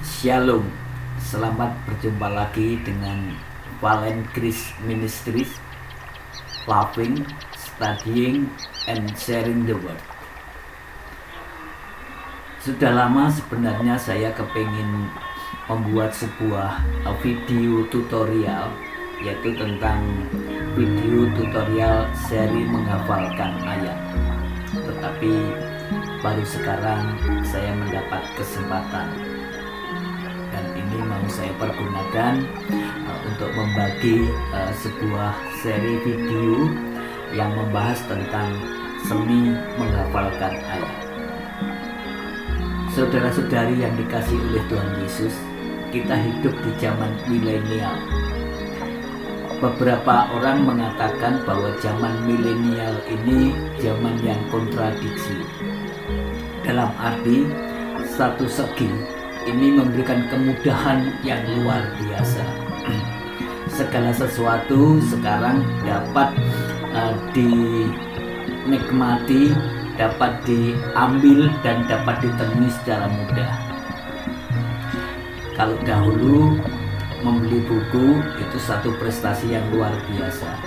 Shalom, selamat berjumpa lagi dengan Valen Grace Ministries, Loving, Studying, and Sharing the Word. Sudah lama sebenarnya saya kepingin membuat sebuah video tutorial, yaitu tentang video tutorial seri menghafalkan ayat. Tetapi baru sekarang saya mendapat kesempatan, dan ini mau saya pergunakan untuk membagi sebuah seri video yang membahas tentang seni menghafalkan ayat. Saudara-saudari yang dikasihi oleh Tuhan Yesus, kita hidup di zaman milenial. Beberapa orang mengatakan bahwa zaman milenial ini zaman yang kontradiksi. Dalam arti, satu segi ini memberikan kemudahan yang luar biasa. Segala sesuatu sekarang dapat dinikmati, dapat diambil dan dapat ditemui secara mudah. Kalau dahulu membeli buku itu satu prestasi yang luar biasa,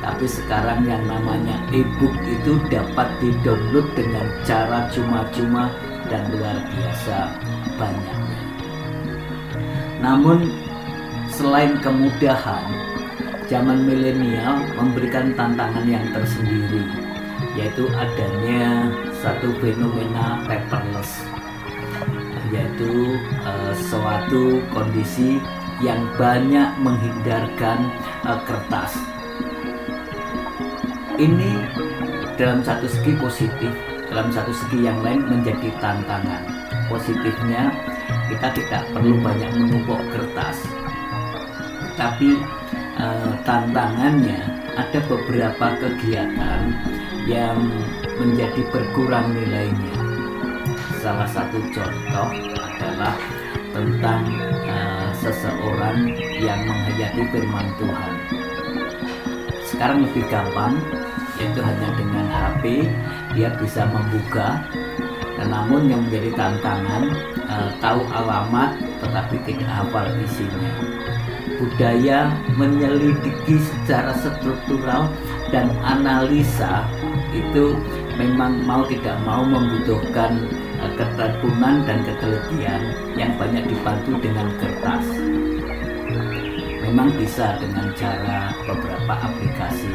tapi sekarang yang namanya e-book itu dapat di-download dengan cara cuma-cuma dan luar biasa banyaknya. Namun selain kemudahan, zaman milenial memberikan tantangan yang tersendiri, yaitu adanya satu fenomena paperless, yaitu suatu kondisi yang banyak menghindarkan kertas. Ini dalam satu segi positif, dalam satu segi yang lain menjadi tantangan. Positifnya, kita tidak perlu banyak menumpuk kertas, tapi tantangannya ada beberapa kegiatan yang menjadi berkurang nilainya. Salah satu contoh adalah tentang seseorang yang menghayati firman Tuhan. Sekarang lebih gampang, yaitu hanya dengan HP dia bisa membuka. Namun yang menjadi tantangan, tahu alamat tetapi tidak hafal isinya. Budaya menyelidiki secara struktural dan analisa itu memang mau tidak mau membutuhkan ketekunan dan ketelitian yang banyak dibantu dengan kertas. Memang bisa dengan cara beberapa aplikasi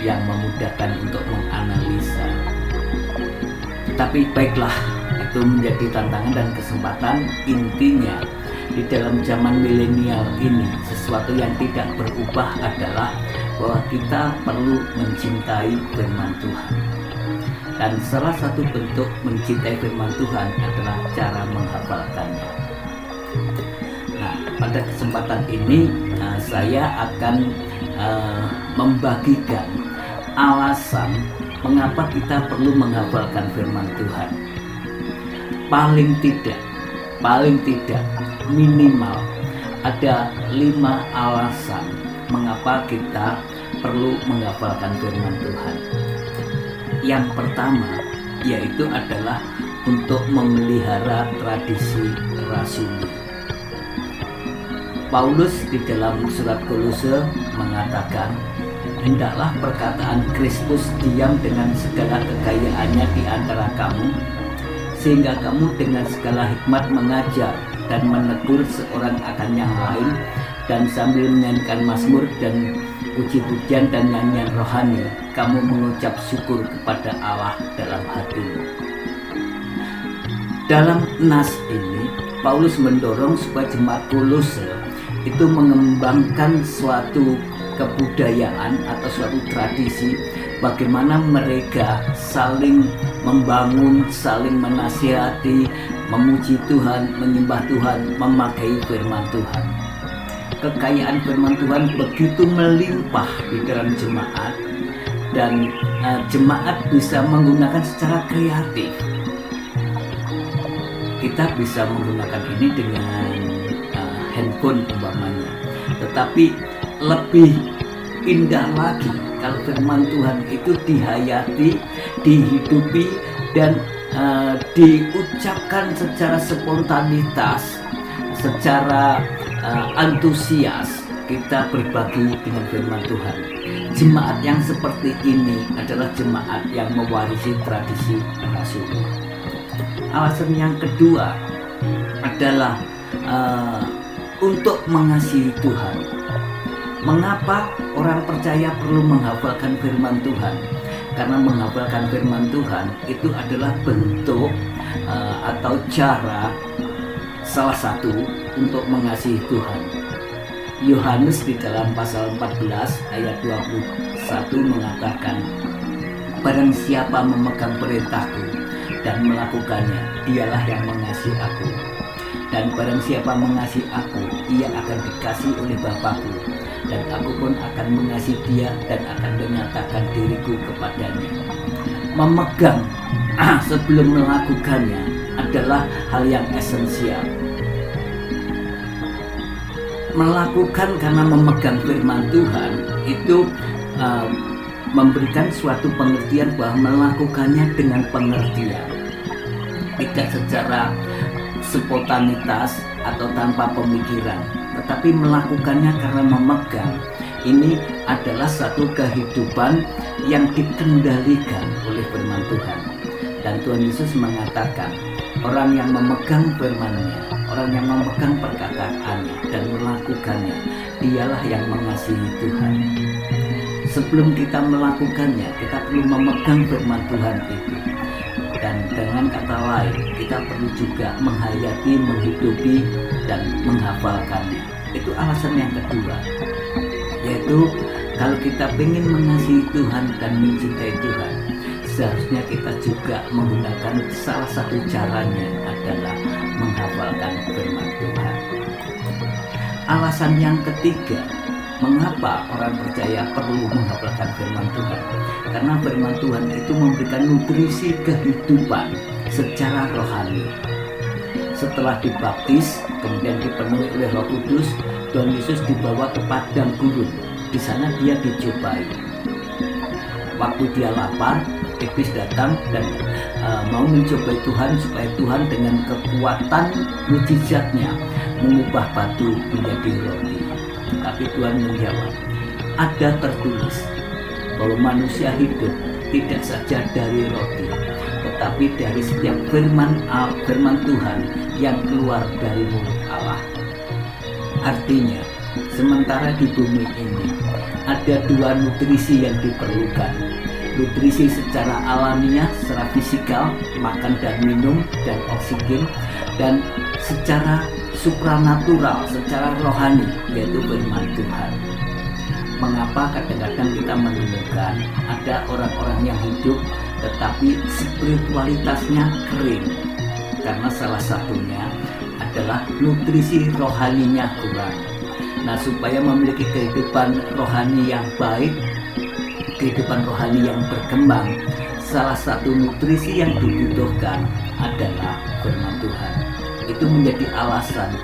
yang memudahkan untuk menganalisa. Tapi baiklah, itu menjadi tantangan dan kesempatan. Intinya, di dalam zaman milenial ini, sesuatu yang tidak berubah adalah bahwa kita perlu mencintai firman Tuhan. Dan salah satu bentuk mencintai firman Tuhan adalah cara menghafalkannya. Nah, pada kesempatan ini saya akan membagikan alasan mengapa kita perlu menghafalkan firman Tuhan. Paling tidak minimal ada 5 alasan mengapa kita perlu menghafalkan firman Tuhan. Yang pertama yaitu adalah untuk memelihara tradisi rasuli. Paulus di dalam surat Kolose mengatakan, "Hendaklah perkataan Kristus diam dengan segala kekayaannya di antara kamu, sehingga kamu dengan segala hikmat mengajar dan menegur seorang akan yang lain, dan sambil menyanyikan mazmur dan puji-pujian dan nyanyian rohani, kamu mengucap syukur kepada Allah dalam hatimu." Dalam nas ini, Paulus mendorong supaya jemaat Kolose itu mengembangkan suatu kebudayaan atau suatu tradisi bagaimana mereka saling membangun, saling menasihati, memuji Tuhan, menyembah Tuhan, memakai firman Tuhan. Kekayaan firman Tuhan begitu melimpah di dalam jemaat, dan jemaat bisa menggunakan secara kreatif. Kita bisa menggunakan ini dengan handphone umpamanya, tetapi lebih indah lagi kalau firman Tuhan itu dihayati, dihidupi, dan diucapkan secara spontanitas secara antusias kita berbagi dengan firman Tuhan. Jemaat yang seperti ini adalah jemaat yang mewarisi tradisi rasul. Alasan yang kedua adalah untuk mengasihi Tuhan. Mengapa orang percaya perlu menghafalkan firman Tuhan? Karena menghafalkan firman Tuhan itu adalah bentuk atau cara salah satu untuk mengasihi Tuhan. Yohanes di dalam pasal 14 ayat 21 mengatakan, barang siapa memegang perintahku dan melakukannya, dialah yang mengasihi aku. Dan barang siapa mengasihi aku, ia akan dikasihi oleh Bapa-Ku, dan aku pun akan mengasihi dia dan akan menyatakan diriku kepadanya. Memegang sebelum melakukannya adalah hal yang esensial. Melakukan karena memegang firman Tuhan itu memberikan suatu pengertian bahwa melakukannya dengan pengertian, tidak secara spontanitas atau tanpa pemikiran, tetapi melakukannya karena memegang. Ini adalah satu kehidupan yang dikendalikan oleh firman Tuhan. Dan Tuhan Yesus mengatakan, orang yang memegang firman-Nya, orang yang memegang perkataannya dan melakukannya, dialah yang mengasihi Tuhan. Sebelum kita melakukannya, kita perlu memegang firman Tuhan itu. Dan dengan kata lain, kita perlu juga menghayati, menghidupi, dan menghafalkannya. Itu alasan yang kedua, yaitu kalau kita ingin mengasihi Tuhan dan mencintai Tuhan, seharusnya kita juga menggunakan salah satu caranya adalah menghafalkan firman Tuhan. Alasan yang ketiga, mengapa orang percaya perlu menghafalkan firman Tuhan? Karena firman Tuhan itu memberikan nutrisi kehidupan secara rohani. Setelah dibaptis, kemudian dipenuhi oleh Roh Kudus, Tuhan Yesus dibawa ke padang gurun. Di sana dia dicobai. Waktu dia lapar, iblis datang dan mau mencobai Tuhan supaya Tuhan dengan kekuatan mujizatnya mengubah batu menjadi roti. Tapi Tuhan menjawab, ada tertulis bahwa manusia hidup tidak saja dari roti, tetapi dari setiap firman Tuhan yang keluar dari mulut Allah. Artinya, sementara di bumi ini ada dua nutrisi yang diperlukan. Nutrisi secara alamiah, secara fisikal, makan dan minum, dan oksigen, dan secara supranatural, secara rohani, yaitu firman Tuhan. Mengapa kadang-kadang kita menemukan ada orang-orang yang hidup tetapi spiritualitasnya kering? Karena salah satunya adalah nutrisi rohaninya kurang. Nah, supaya memiliki kehidupan rohani yang baik, kehidupan rohani yang berkembang, salah satu nutrisi yang dibutuhkan adalah firman Tuhan. Itu menjadi alasan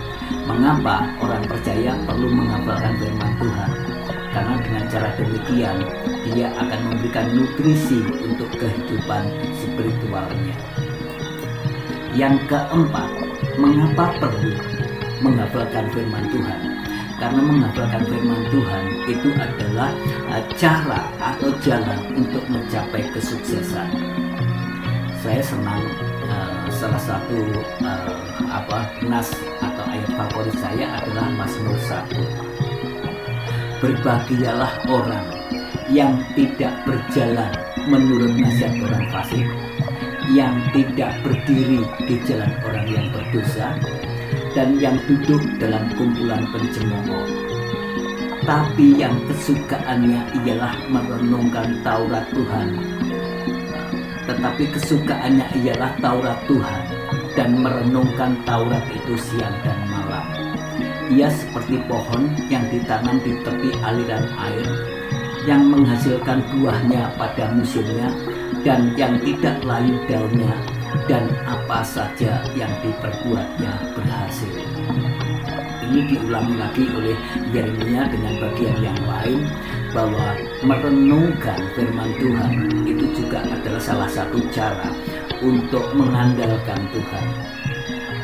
mengapa orang percaya perlu menghafalkan firman Tuhan. Karena dengan cara demikian, dia akan memberikan nutrisi untuk kehidupan spiritualnya. Yang keempat, mengapa perlu menghafalkan firman Tuhan? Karena menghafalkan firman Tuhan itu adalah cara atau jalan untuk mencapai kesuksesan. Saya senang salah satu nas atau ayat favorit saya adalah Mazmur 1. Berbahagialah orang yang tidak berjalan menurut nasihat orang fasik, yang tidak berdiri di jalan orang yang berdosa, dan yang duduk dalam kumpulan pencemooh, tapi yang kesukaannya ialah merenungkan Taurat Tuhan. Tetapi kesukaannya ialah Taurat Tuhan, dan merenungkan Taurat itu siang dan malam. Ia seperti pohon yang ditanam di tepi aliran air, yang menghasilkan buahnya pada musimnya, dan yang tidak layu daunnya, dan apa saja yang diperbuatnya berhasil. Ini diulangi lagi oleh Yeremia dengan bagian yang lain, bahwa merenungkan firman Tuhan itu juga adalah salah satu cara untuk mengandalkan Tuhan.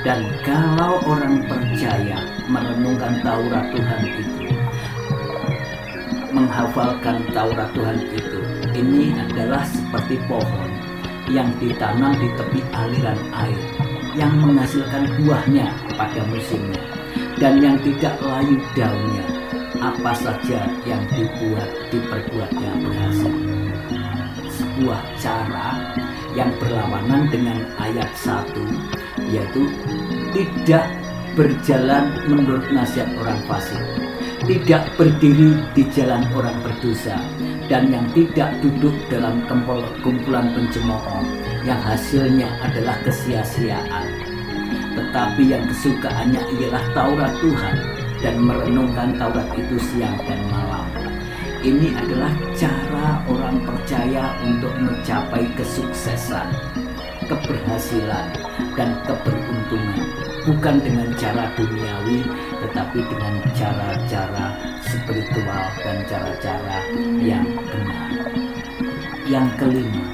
Dan kalau orang percaya percaya, merenungkan Taurat Tuhan itu, menghafalkan Taurat Tuhan itu, ini adalah seperti pohon yang ditanam di tepi aliran air, yang menghasilkan buahnya pada musimnya, dan yang tidak layu daunnya. Apa saja yang diperbuatnya berhasil. Sebuah cara yang berlawanan dengan ayat 1, yaitu tidak berjalan menurut nasihat orang fasik, tidak berdiri di jalan orang berdosa, dan yang tidak duduk dalam kumpulan pencemooh yang hasilnya adalah kesia-siaan, tetapi yang kesukaannya ialah Taurat Tuhan dan merenungkan Taurat itu siang dan malam. Ini adalah cara orang percaya untuk mencapai kesuksesan, keberhasilan, dan keberuntungan, bukan dengan cara duniawi, tetapi dengan cara-cara spiritual dan cara-cara yang benar. Yang kelima,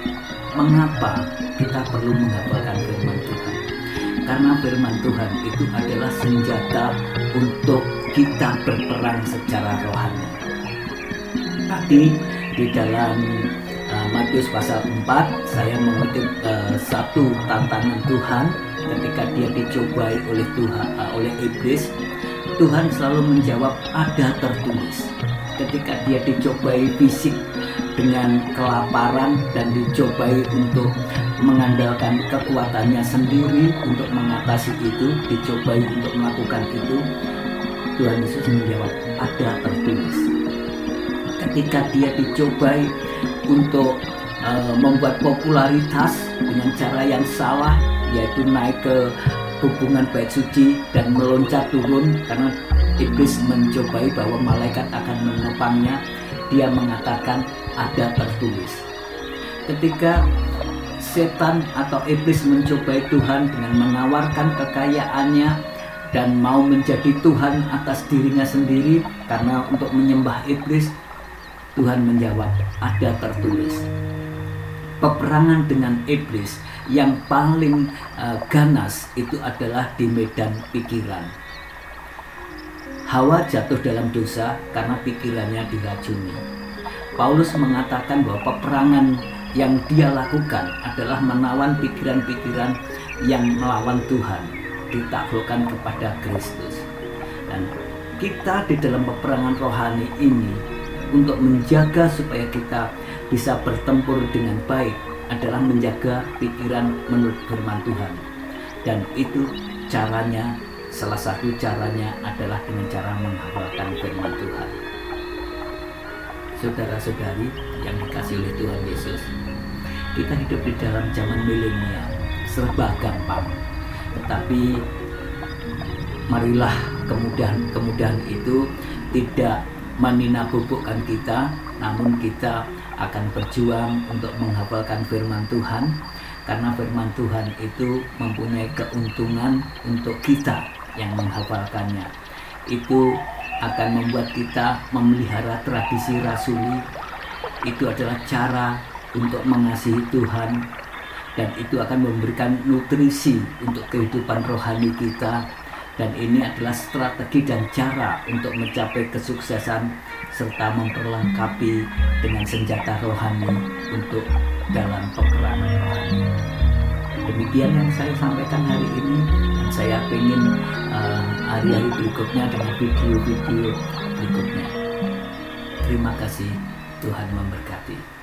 mengapa kita perlu menghafalkan firman Tuhan? Karena firman Tuhan itu adalah senjata untuk kita berperang secara rohani. Tadi di dalam Matius pasal 4 saya mengutip satu tantangan Tuhan ketika dia dicobai oleh iblis. Tuhan selalu menjawab, ada tertulis. Ketika dia dicobai fisik dengan kelaparan dan dicobai untuk mengandalkan kekuatannya sendiri untuk mengatasi itu, dicobai untuk melakukan itu, Tuhan Yesus menjawab, ada tertulis. Ketika dia dicobai untuk membuat popularitas dengan cara yang salah, yaitu naik ke hubungan bait suci dan meloncat turun karena iblis mencobai bahwa malaikat akan menopangnya, dia mengatakan ada tertulis. Ketika setan atau iblis mencobai Tuhan dengan menawarkan kekayaannya dan mau menjadi Tuhan atas dirinya sendiri karena untuk menyembah iblis, Tuhan menjawab, ada tertulis. Peperangan dengan iblis yang paling ganas itu adalah di medan pikiran. Hawa jatuh dalam dosa karena pikirannya diracuni. Paulus mengatakan bahwa peperangan yang dia lakukan adalah menawan pikiran-pikiran yang melawan Tuhan, ditaklukkan kepada Kristus. Dan kita di dalam peperangan rohani ini, untuk menjaga supaya kita bisa bertempur dengan baik, adalah menjaga pikiran menurut firman Tuhan. Dan itu caranya, salah satu caranya adalah dengan cara menghafalkan firman Tuhan. Saudara-saudari yang dikasihi oleh Tuhan Yesus, kita hidup di dalam zaman milenial, serba gampang. Tetapi marilah kemudahan itu tidak meninabubukkan kita, namun kita akan berjuang untuk menghafalkan firman Tuhan, karena firman Tuhan itu mempunyai keuntungan untuk kita yang menghafalkannya. Itu akan membuat kita memelihara tradisi rasuli. Itu adalah cara untuk mengasihi Tuhan, dan itu akan memberikan nutrisi untuk kehidupan rohani kita. Dan ini adalah strategi dan cara untuk mencapai kesuksesan serta memperlengkapi dengan senjata rohani untuk dalam peperangan rohani. Demikian yang saya sampaikan hari ini, dan saya ingin hari-hari berikutnya dengan video-video berikutnya. Terima kasih, Tuhan memberkati.